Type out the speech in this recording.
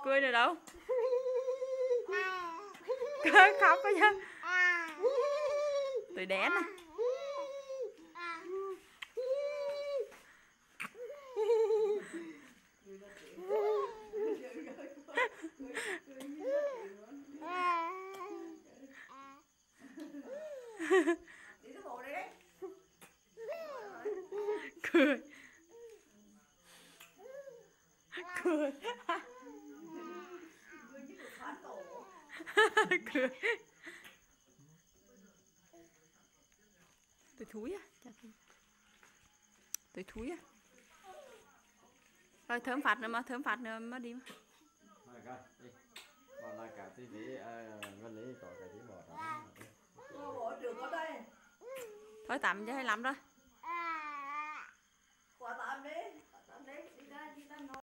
Cười rồi đâu. Khóc đó chứ. Tụi đẻ nè. Cười. Cười. Cười. Tôi thúi á. Tôi thúi á. Rồi thơm phạt nữa mà đi mà. Còn lại cả tí lý Văn Lý có cái tí bỏ đó. Thôi tắm cho hay lắm rồi.